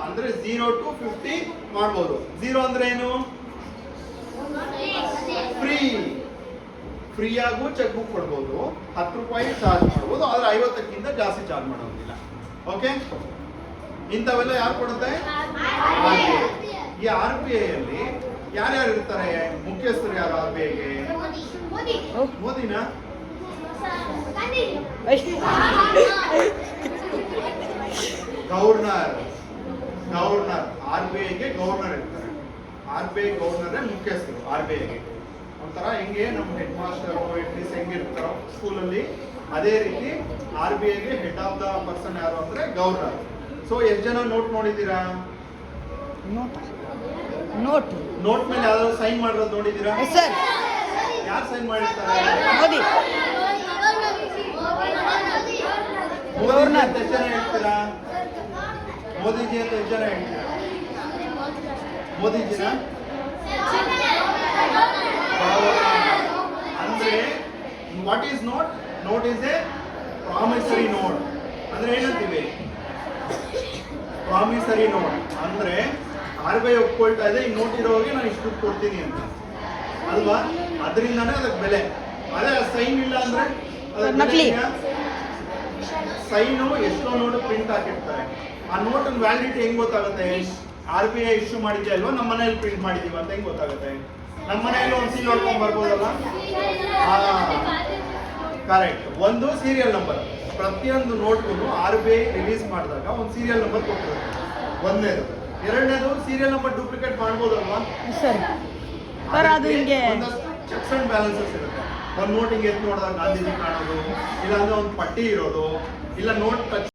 ಅಂದ್ರೆ 0 to 50 ಮಾಡ್ಬೋದು. 0 ಅಂದ್ರೆ ಏನು? ಫ್ರೀ ಆಗು ಚೆಕ್ ಬುಕ್ ಕೊಡ್ಬೋದು, 10 ರೂಪಾಯಿ ಚಾರ್ಜ್ ಮಾಡ್ಬೋದು, ಆದ್ರೆ 50ಕ್ಕಿಂತ ಜಾಸ್ತಿ ಚಾರ್ಜ್ ಮಾಡೋದಿಲ್ಲ. ಓಕೆ, ಇಂಥವೆಲ್ಲ ಯಾರು ಕೊಡುತ್ತೆ? ಈ RBI ಅಲ್ಲಿ ಯಾರ್ಯಾರು ಇರ್ತಾರೆ? ಮುಖ್ಯಸ್ಥರು ಯಾರು RBIಗೆ? ಮೋದಿನಾ? ಗವರ್ನರ್ RBIಗೆ ಗವರ್ನರ್ ಇರ್ತಾರೆ. RBI ಗವರ್ನರೇ ಮುಖ್ಯಸ್ಥರು RBIಗೆ. ಒಂಥರ ಹೆಂಗೆ ನಮ್ಮ ಹೆಡ್ ಮಾಸ್ಟರ್ ಹೆಂಗಿರ್ತಾರೋ ಸ್ಕೂಲಲ್ಲಿ, ಅದೇ ರೀತಿ RBIಗೆ ಹೆಡ್ ಆಫ್ ದ ಪರ್ಸನ್ ಯಾರು ಅಂದ್ರೆ ಗವರ್ನರ್. ಸೊ ಎಷ್ಟು ಜನ ನೋಟ್ ನೋಡಿದ್ದೀರಾ? ನೋಟ್ ಮೇಲೆ ಯಾವ್ದಾದ್ರು ಸೈನ್ ಮಾಡಿರೋದು ನೋಡಿದ್ದೀರಾ? ಯಾರು ಸೈನ್ ಮಾಡಿರ್ತಾರೆ? ಮೋದಿ. ಮೋದಿಜಿ ಅಂತ ಎಷ್ಟು ಜನ ಹೇಳ್ತೀರಾ? ಮೋದಿಜಿ ಅಂತ ಎಷ್ಟು ಜನ ಹೇಳ್ತೀರಾ? ಮೋದಿಜಿನ ಅಂದ್ರೆ what is note? Note is A promissory note. ಅಂದ್ರೆ ಏನಂತೀವಿ? ಪ್ರಾಮಿಸರಿ ನೋಟ್ ಅಂದ್ರೆ RBI ಒಪ್ಕೊಳ್ತಾ ಇದೆ, ಈ ನೋಟ್ ಇರೋರಿಗೆ ನಾನು ಇಷ್ಟು ಕೊಡ್ತೀನಿ ಅಂತ ಅಲ್ವಾ? ಅದರಿಂದಾನೇ ಅದಕ್ಕೆ ಬೆಲೆ. ಅದೇ ಸೈನ್ ಇಲ್ಲ ಅಂದ್ರೆ ನಕಲಿ. ಸೈನು ಎಷ್ಟೋ ನೋಟ್ ಪ್ರಿಂಟ್ ಹಾಕಿರ್ತಾರೆ, ಆ ನೋಟ್ ವ್ಯಾಲಿಡಿಟಿ ಹೆಂಗ್ ಗೊತ್ತಾಗುತ್ತೆ? RBI ಇಶ್ಯೂ ಮಾಡಿದ್ಯಾ ಅಲ್ವಾ, ನಮ್ಮ ಮನೆಯಲ್ಲಿ ಪ್ರಿಂಟ್ ಮಾಡಿದೀವಿ ಅಂತ ಹೆಂಗ್ ಗೊತ್ತಾಗುತ್ತೆ? ನಮ್ಮ ಮನೆಯಲ್ಲಿ ಒಂದು ಸೀಲ್ ಹೊಡ್ಕೊಂಡ್ ಬರ್ಬೋದಲ್ಲ? ಕರೆಕ್ಟ್. ಒಂದು ಸೀರಿಯಲ್ ನಂಬರ್, ಪ್ರತಿಯೊಂದು ನೋಟ್ಗೂ RBI ರಿಲೀಸ್ ಮಾಡಿದಾಗ ಒಂದು ಸೀರಿಯಲ್ ನಂಬರ್ ಕೊಟ್ಟಿರುತ್ತೆ. ಒಂದನೇದು. ಎರಡನೇದು ಸೀರಿಯಲ್ ನಂಬರ್ ಡೂಪ್ಲಿಕೇಟ್ ಮಾಡ್ಬೋದಲ್ವಾ? ಸರ್ ಸರ್ ಅದು ಹಿಂಗೆ ಒಂದಷ್ಟು ಚೆಕ್ಸ್ ಅಂಡ್ ಬ್ಯಾಲೆನ್ಸಸ್ ಇರುತ್ತೆ. ಒಂದು ನೋಟ್ ಹಿಂಗೆ ಎತ್ತು ನೋಡಿದಾಗ ಗಾಂಧೀಜಿ ಕಾಣೋದು, ಇಲ್ಲಾಂದ್ರೆ ಒಂದು ಪಟ್ಟಿ ಇರೋದು, ಇಲ್ಲ ನೋಟ್